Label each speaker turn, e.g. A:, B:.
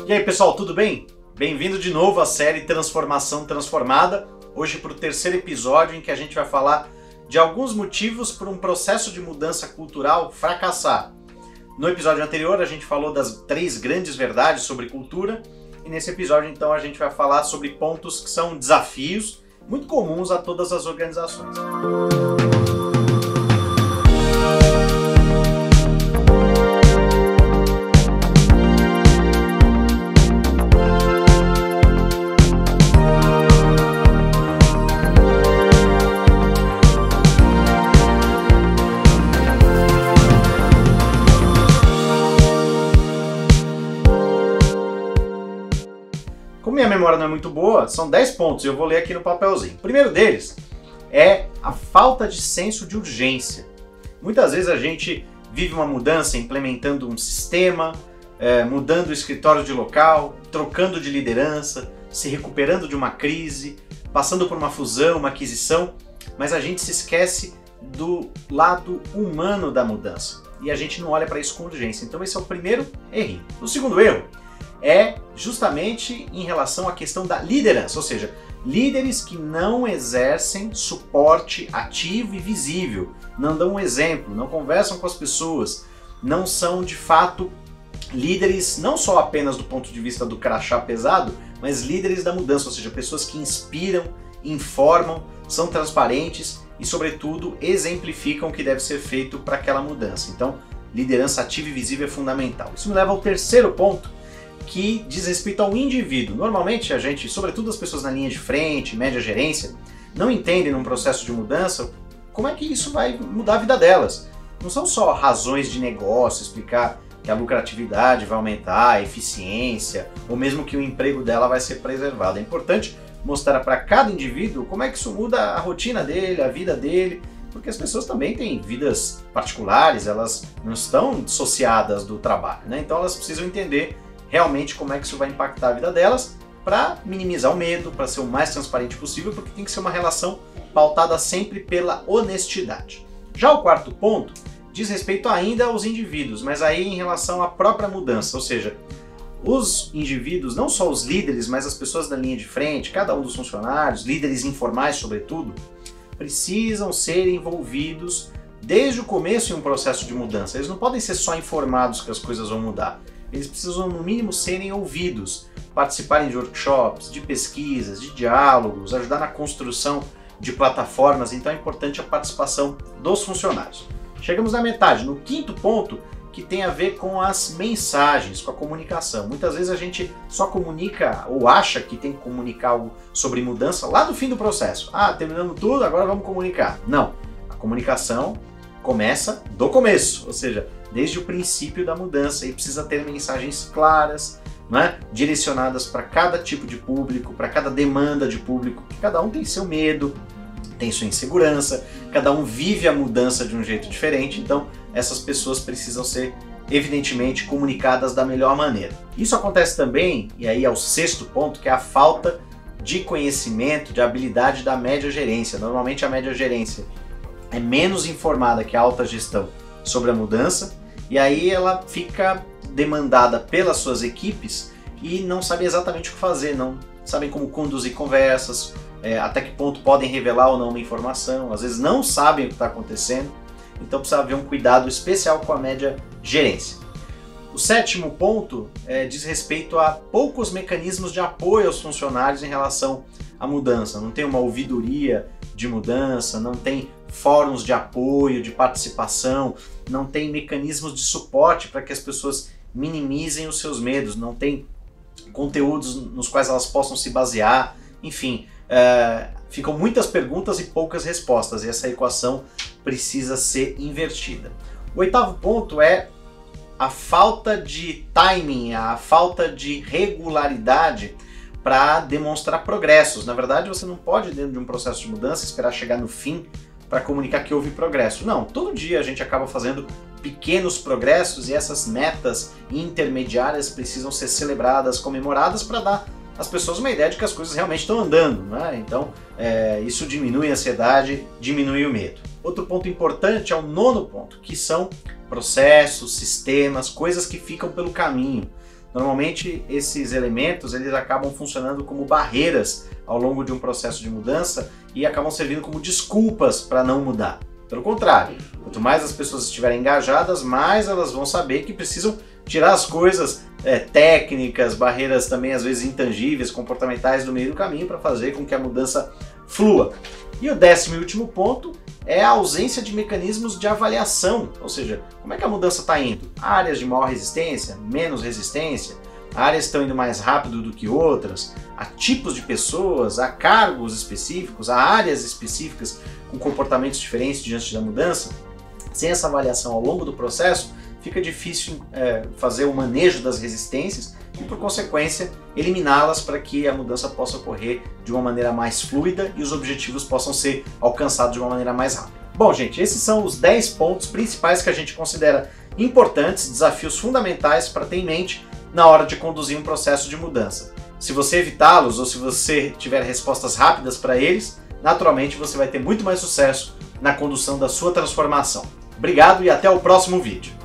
A: E aí pessoal, tudo bem? Bem-vindo de novo à série Transformação Transformada, hoje para o terceiro episódio em que a gente vai falar de alguns motivos para um processo de mudança cultural fracassar. No episódio anterior a gente falou das 3 grandes verdades sobre cultura e nesse episódio então a gente vai falar sobre pontos que são desafios muito comuns a todas as organizações. Como minha memória não é muito boa, são 10 pontos e eu vou ler aqui no papelzinho. O primeiro deles é a falta de senso de urgência. Muitas vezes a gente vive uma mudança implementando um sistema, mudando o escritório de local, trocando de liderança, se recuperando de uma crise, passando por uma fusão, uma aquisição, mas a gente se esquece do lado humano da mudança e a gente não olha para isso com urgência. Então esse é o primeiro erro. O segundo erro é justamente em relação à questão da liderança, ou seja, líderes que não exercem suporte ativo e visível, não dão um exemplo, não conversam com as pessoas, não são de fato líderes não só apenas do ponto de vista do crachá pesado, mas líderes da mudança, ou seja, pessoas que inspiram, informam, são transparentes e, sobretudo, exemplificam o que deve ser feito para aquela mudança. Então, liderança ativa e visível é fundamental. Isso me leva ao terceiro ponto, que diz respeito ao indivíduo. Normalmente a gente, sobretudo as pessoas na linha de frente, média gerência, não entendem num processo de mudança como é que isso vai mudar a vida delas. Não são só razões de negócio, explicar que a lucratividade vai aumentar, a eficiência, ou mesmo que o emprego dela vai ser preservado. É importante mostrar para cada indivíduo como é que isso muda a rotina dele, a vida dele, porque as pessoas também têm vidas particulares, elas não estão dissociadas do trabalho, né? Então elas precisam entender realmente como é que isso vai impactar a vida delas para minimizar o medo, para ser o mais transparente possível, porque tem que ser uma relação pautada sempre pela honestidade. Já o quarto ponto diz respeito ainda aos indivíduos, mas aí em relação à própria mudança, ou seja, os indivíduos, não só os líderes, mas as pessoas da linha de frente, cada um dos funcionários, líderes informais sobretudo, precisam ser envolvidos desde o começo em um processo de mudança. Eles não podem ser só informados que as coisas vão mudar. Eles precisam, no mínimo, serem ouvidos, participarem de workshops, de pesquisas, de diálogos, ajudar na construção de plataformas. Então é importante a participação dos funcionários. Chegamos na metade, no quinto ponto, que tem a ver com as mensagens, com a comunicação. Muitas vezes a gente só comunica ou acha que tem que comunicar algo sobre mudança lá no fim do processo. Ah, terminamos tudo, agora vamos comunicar. Não, a comunicação começa do começo, ou seja, desde o princípio da mudança, e precisa ter mensagens claras, né, direcionadas para cada tipo de público, para cada demanda de público, que cada um tem seu medo, tem sua insegurança, cada um vive a mudança de um jeito diferente, então essas pessoas precisam ser evidentemente comunicadas da melhor maneira. Isso acontece também, e aí é o sexto ponto, que é a falta de conhecimento, de habilidade da média gerência. Normalmente a média gerência é menos informada que a alta gestão sobre a mudança, e aí ela fica demandada pelas suas equipes e não sabe exatamente o que fazer, não sabem como conduzir conversas, até que ponto podem revelar ou não uma informação, às vezes não sabem o que está acontecendo, então precisa haver um cuidado especial com a média gerência. O sétimo ponto diz respeito a poucos mecanismos de apoio aos funcionários em relação à mudança. Não tem uma ouvidoria de mudança, não tem fóruns de apoio, de participação, não tem mecanismos de suporte para que as pessoas minimizem os seus medos, não tem conteúdos nos quais elas possam se basear, enfim, ficam muitas perguntas e poucas respostas, e essa equação precisa ser invertida. O oitavo ponto é a falta de timing, a falta de regularidade para demonstrar progressos. Na verdade, você não pode, dentro de um processo de mudança, esperar chegar no fim para comunicar que houve progresso. Não, todo dia a gente acaba fazendo pequenos progressos e essas metas intermediárias precisam ser celebradas, comemoradas para dar às pessoas uma ideia de que as coisas realmente estão andando, né? Então, isso diminui a ansiedade, diminui o medo. Outro ponto importante é o nono ponto, que são processos, sistemas, coisas que ficam pelo caminho. Normalmente esses elementos eles acabam funcionando como barreiras ao longo de um processo de mudança e acabam servindo como desculpas para não mudar. Pelo contrário, quanto mais as pessoas estiverem engajadas, mais elas vão saber que precisam tirar as coisas técnicas, barreiras também às vezes intangíveis, comportamentais do meio do caminho para fazer com que a mudança flua. E o 10º e último ponto é a ausência de mecanismos de avaliação, ou seja, como é que a mudança está indo? Áreas de maior resistência, menos resistência, áreas estão indo mais rápido do que outras, há tipos de pessoas, há cargos específicos, há áreas específicas com comportamentos diferentes diante da mudança. Sem essa avaliação ao longo do processo, fica difícil fazer o manejo das resistências e, por consequência, eliminá-las para que a mudança possa ocorrer de uma maneira mais fluida e os objetivos possam ser alcançados de uma maneira mais rápida. Bom, gente, esses são os 10 pontos principais que a gente considera importantes, desafios fundamentais para ter em mente na hora de conduzir um processo de mudança. Se você evitá-los ou se você tiver respostas rápidas para eles, naturalmente você vai ter muito mais sucesso na condução da sua transformação. Obrigado e até o próximo vídeo.